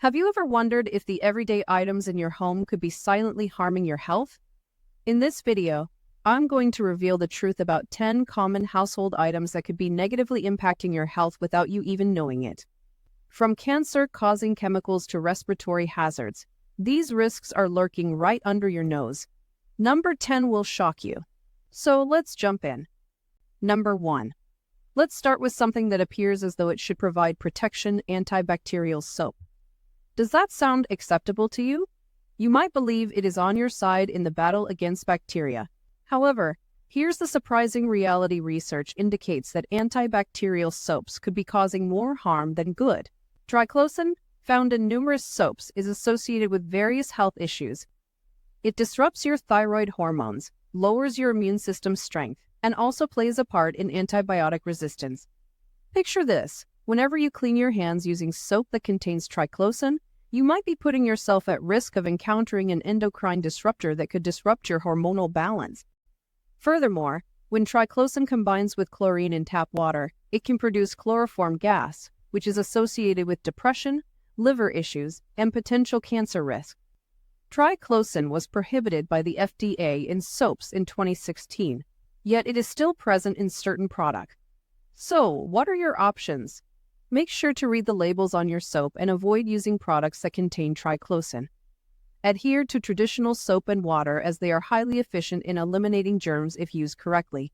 Have you ever wondered if the everyday items in your home could be silently harming your health? In this video, I'm going to reveal the truth about 10 common household items that could be negatively impacting your health without you even knowing it. From cancer-causing chemicals to respiratory hazards, these risks are lurking right under your nose. Number 10 will shock you. So let's jump in. Number 1. Let's start with something that appears as though it should provide protection: antibacterial soap. Does that sound acceptable to you? You might believe it is on your side in the battle against bacteria. However, here's the surprising reality: research indicates that antibacterial soaps could be causing more harm than good. Triclosan, found in numerous soaps, is associated with various health issues. It disrupts your thyroid hormones, lowers your immune system's strength, and also plays a part in antibiotic resistance. Picture this: whenever you clean your hands using soap that contains triclosan, you might be putting yourself at risk of encountering an endocrine disruptor that could disrupt your hormonal balance. Furthermore, when triclosan combines with chlorine in tap water, it can produce chloroform gas, which is associated with depression, liver issues, and potential cancer risk. Triclosan was prohibited by the FDA in soaps in 2016, yet it is still present in certain products. So, what are your options? Make sure to read the labels on your soap and avoid using products that contain triclosan. Adhere to traditional soap and water, as they are highly efficient in eliminating germs if used correctly.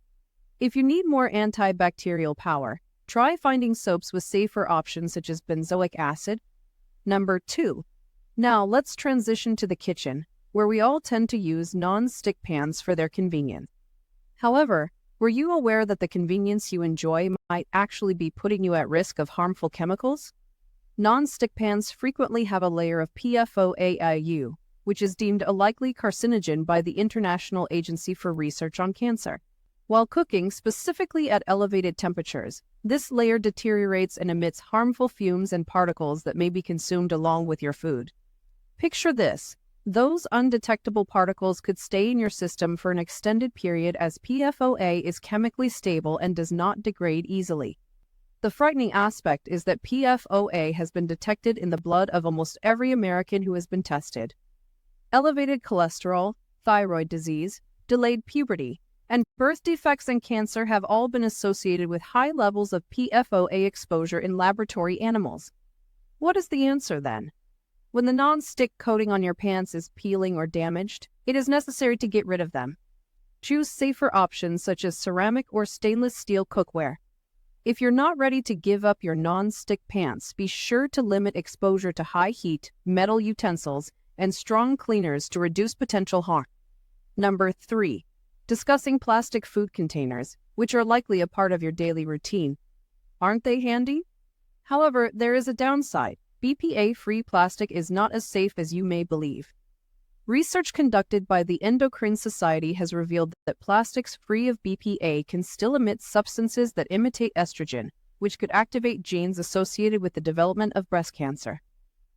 If you need more antibacterial power, try finding soaps with safer options such as benzoic acid. Number 2. Now let's transition to the kitchen, where we all tend to use non-stick pans for their convenience. However, were you aware that the convenience you enjoy might actually be putting you at risk of harmful chemicals? Non-stick pans frequently have a layer of PFOAIU, which is deemed a likely carcinogen by the International Agency for Research on Cancer. While cooking, specifically at elevated temperatures, this layer deteriorates and emits harmful fumes and particles that may be consumed along with your food. Picture this: those undetectable particles could stay in your system for an extended period, as PFOA is chemically stable and does not degrade easily. The frightening aspect is that PFOA has been detected in the blood of almost every American who has been tested. Elevated cholesterol, thyroid disease, delayed puberty, and birth defects and cancer have all been associated with high levels of PFOA exposure in laboratory animals. What is the answer then? When the non-stick coating on your pans is peeling or damaged, it is necessary to get rid of them. Choose safer options such as ceramic or stainless steel cookware. If you're not ready to give up your non-stick pans, be sure to limit exposure to high heat, metal utensils, and strong cleaners to reduce potential harm. Number 3. Discussing plastic food containers, which are likely a part of your daily routine. Aren't they handy? However, there is a downside. BPA-free plastic is not as safe as you may believe. Research conducted by the Endocrine Society has revealed that plastics free of BPA can still emit substances that imitate estrogen, which could activate genes associated with the development of breast cancer.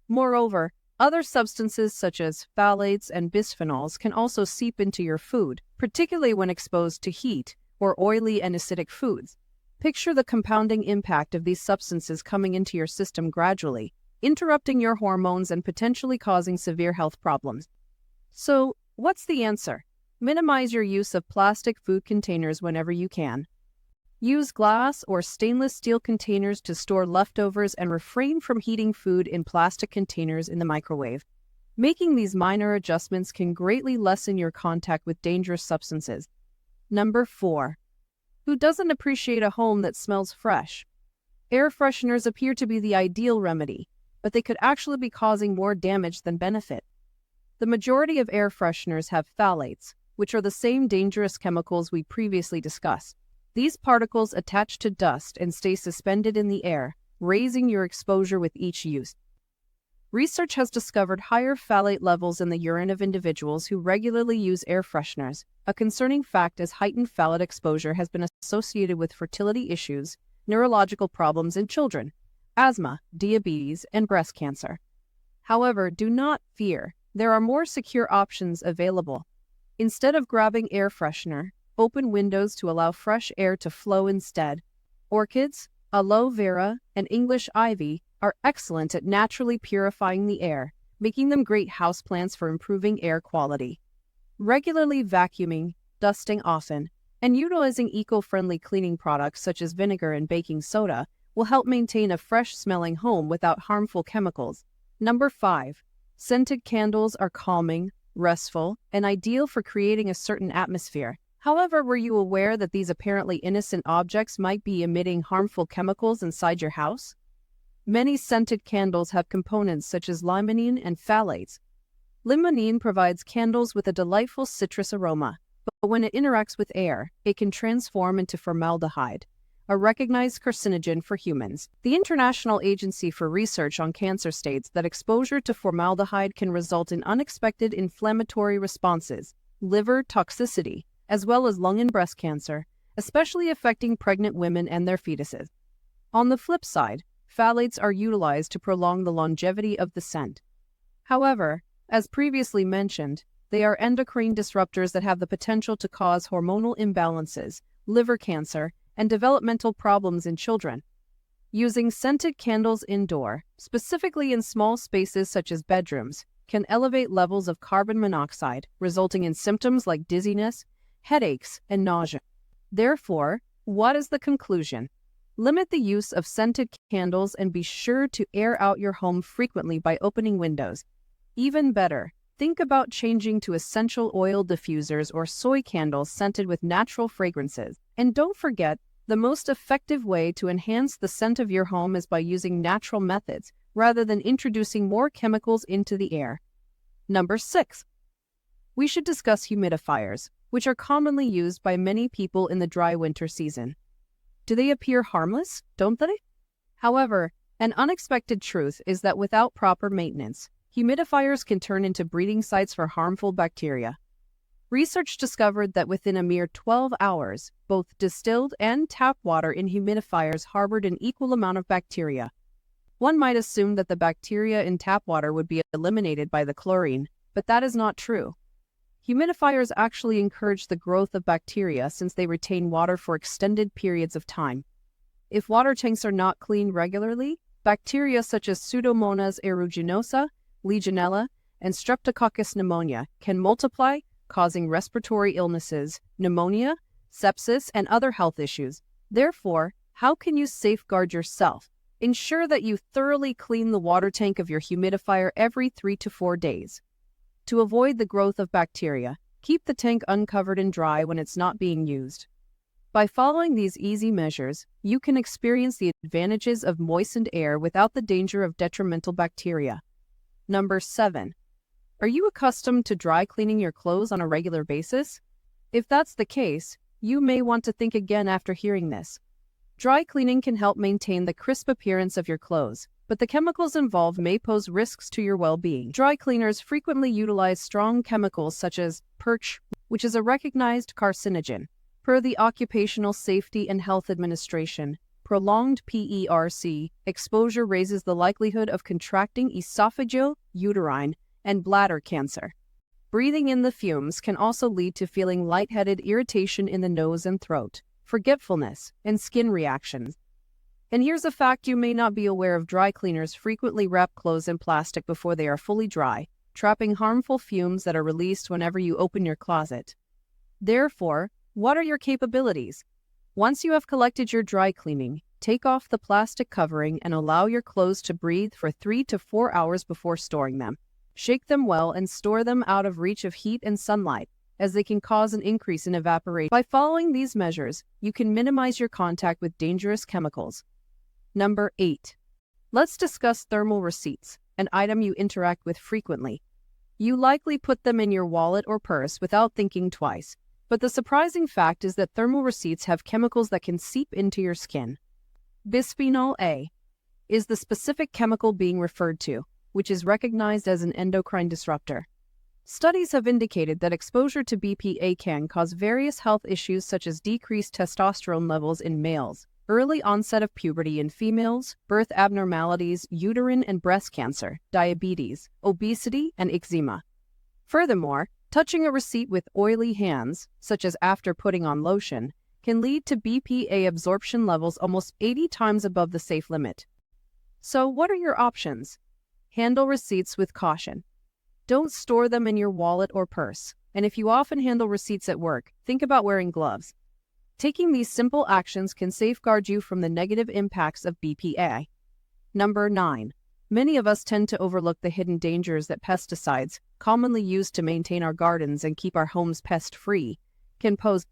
Moreover, other substances such as phthalates and bisphenols can also seep into your food, particularly when exposed to heat or oily and acidic foods. Picture the compounding impact of these substances coming into your system gradually, interrupting your hormones and potentially causing severe health problems. So, what's the answer? Minimize your use of plastic food containers whenever you can. Use glass or stainless steel containers to store leftovers and refrain from heating food in plastic containers in the microwave. Making these minor adjustments can greatly lessen your contact with dangerous substances. Number 4. Who doesn't appreciate a home that smells fresh? Air fresheners appear to be the ideal remedy, but they could actually be causing more damage than benefit. The majority of air fresheners have phthalates, which are the same dangerous chemicals we previously discussed. These particles attach to dust and stay suspended in the air, raising your exposure with each use. Research has discovered higher phthalate levels in the urine of individuals who regularly use air fresheners, a concerning fact, as heightened phthalate exposure has been associated with fertility issues, neurological problems in children, asthma, diabetes, and breast cancer. However, do not fear. There are more secure options available. Instead of grabbing air freshener, open windows to allow fresh air to flow instead. Orchids, aloe vera, and English ivy are excellent at naturally purifying the air, making them great houseplants for improving air quality. Regularly vacuuming, dusting often, and utilizing eco-friendly cleaning products such as vinegar and baking soda will help maintain a fresh-smelling home without harmful chemicals. Number 5. Scented candles are calming, restful, and ideal for creating a certain atmosphere. However, were you aware that these apparently innocent objects might be emitting harmful chemicals inside your house? Many scented candles have components such as limonene and phthalates. Limonene provides candles with a delightful citrus aroma, but when it interacts with air, it can transform into formaldehyde, a recognized carcinogen for humans. The International Agency for Research on Cancer states that exposure to formaldehyde can result in unexpected inflammatory responses, liver toxicity, as well as lung and breast cancer, especially affecting pregnant women and their fetuses. On the flip side, phthalates are utilized to prolong the longevity of the scent. However, as previously mentioned, they are endocrine disruptors that have the potential to cause hormonal imbalances, liver cancer, and developmental problems in children. Using scented candles indoor, specifically in small spaces such as bedrooms, can elevate levels of carbon monoxide, resulting in symptoms like dizziness, headaches, and nausea. Therefore, what is the conclusion? Limit the use of scented candles and be sure to air out your home frequently by opening windows. Even better, think about changing to essential oil diffusers or soy candles scented with natural fragrances. And don't forget, the most effective way to enhance the scent of your home is by using natural methods rather than introducing more chemicals into the air. Number 6. We should discuss humidifiers, which are commonly used by many people in the dry winter season. Do they appear harmless, don't they? However, an unexpected truth is that without proper maintenance, humidifiers can turn into breeding sites for harmful bacteria. Research discovered that within a mere 12 hours, both distilled and tap water in humidifiers harbored an equal amount of bacteria. One might assume that the bacteria in tap water would be eliminated by the chlorine, but that is not true. Humidifiers actually encourage the growth of bacteria since they retain water for extended periods of time. If water tanks are not cleaned regularly, bacteria such as Pseudomonas aeruginosa, Legionella, and Streptococcus pneumonia can multiply, causing respiratory illnesses, pneumonia, sepsis, and other health issues. Therefore, how can you safeguard yourself? Ensure that you thoroughly clean the water tank of your humidifier every 3 to 4 days. To avoid the growth of bacteria, keep the tank uncovered and dry when it's not being used. By following these easy measures, you can experience the advantages of moistened air without the danger of detrimental bacteria. Number 7. Are you accustomed to dry cleaning your clothes on a regular basis? If that's the case, you may want to think again after hearing this. Dry cleaning can help maintain the crisp appearance of your clothes, but the chemicals involved may pose risks to your well-being. Dry cleaners frequently utilize strong chemicals such as perch, which is a recognized carcinogen. Per the Occupational Safety and Health Administration, prolonged PERC exposure raises the likelihood of contracting esophageal, uterine, and bladder cancer. Breathing in the fumes can also lead to feeling lightheaded, irritation in the nose and throat, forgetfulness, and skin reactions. And here's a fact you may not be aware of: dry cleaners frequently wrap clothes in plastic before they are fully dry, trapping harmful fumes that are released whenever you open your closet. Therefore, what are your capabilities? Once you have collected your dry cleaning, take off the plastic covering and allow your clothes to breathe for 3 to 4 hours before storing them. Shake them well and store them out of reach of heat and sunlight, as they can cause an increase in evaporation. By following these measures, you can minimize your contact with dangerous chemicals. Number 8. Let's discuss thermal receipts, an item you interact with frequently. You likely put them in your wallet or purse without thinking twice, but the surprising fact is that thermal receipts have chemicals that can seep into your skin. Bisphenol A is the specific chemical being referred to, which is recognized as an endocrine disruptor. Studies have indicated that exposure to BPA can cause various health issues such as decreased testosterone levels in males, early onset of puberty in females, birth abnormalities, uterine and breast cancer, diabetes, obesity, and eczema. Furthermore, touching a receipt with oily hands, such as after putting on lotion, can lead to BPA absorption levels almost 80 times above the safe limit. So, what are your options? Handle receipts with caution. Don't store them in your wallet or purse. And if you often handle receipts at work, think about wearing gloves. Taking these simple actions can safeguard you from the negative impacts of BPA. Number 9. Many of us tend to overlook the hidden dangers that pesticides, commonly used to maintain our gardens and keep our homes pest-free, can pose.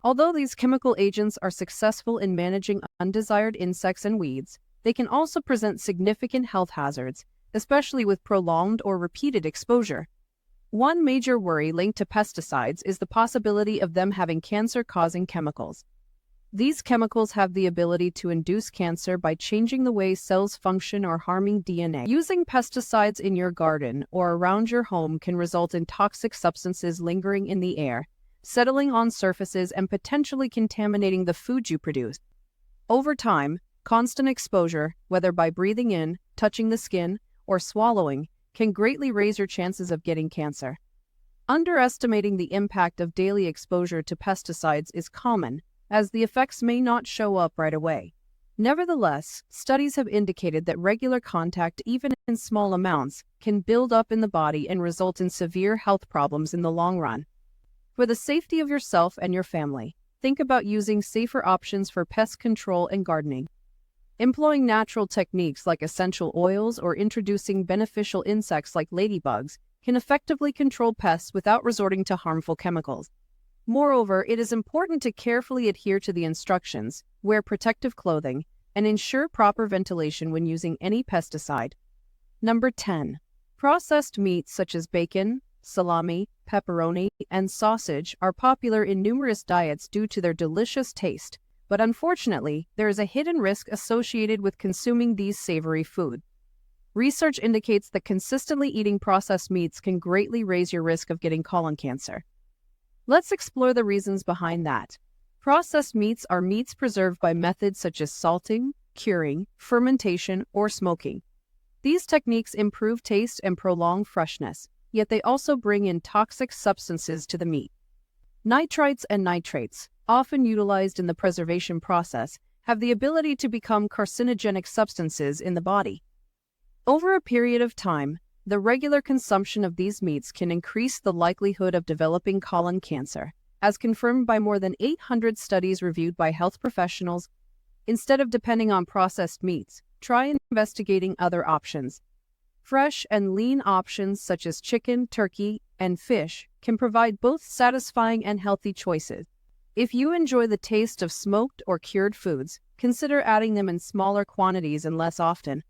Although these chemical agents are successful in managing undesired insects and weeds, they can also present significant health hazards, especially with prolonged or repeated exposure. One major worry linked to pesticides is the possibility of them having cancer-causing chemicals. These chemicals have the ability to induce cancer by changing the way cells function or harming DNA. Using pesticides in your garden or around your home can result in toxic substances lingering in the air, settling on surfaces and potentially contaminating the food you produce. Over time, constant exposure, whether by breathing in, touching the skin, or swallowing, can greatly raise your chances of getting cancer. Underestimating the impact of daily exposure to pesticides is common, as the effects may not show up right away. Nevertheless, studies have indicated that regular contact, even in small amounts, can build up in the body and result in severe health problems in the long run. For the safety of yourself and your family, think about using safer options for pest control and gardening. Employing natural techniques like essential oils or introducing beneficial insects like ladybugs can effectively control pests without resorting to harmful chemicals. Moreover, it is important to carefully adhere to the instructions, wear protective clothing, and ensure proper ventilation when using any pesticide. Number 10. Processed meats such as bacon, salami, pepperoni, and sausage are popular in numerous diets due to their delicious taste, but unfortunately, there is a hidden risk associated with consuming these savory foods. Research indicates that consistently eating processed meats can greatly raise your risk of getting colon cancer. Let's explore the reasons behind that. Processed meats are meats preserved by methods such as salting, curing, fermentation, or smoking. These techniques improve taste and prolong freshness, yet they also bring in toxic substances to the meat. Nitrites and nitrates, often utilized in the preservation process, have the ability to become carcinogenic substances in the body. Over a period of time, the regular consumption of these meats can increase the likelihood of developing colon cancer, as confirmed by more than 800 studies reviewed by health professionals. Instead of depending on processed meats, try investigating other options. Fresh and lean options such as chicken, turkey, and fish can provide both satisfying and healthy choices. If you enjoy the taste of smoked or cured foods, consider adding them in smaller quantities and less often.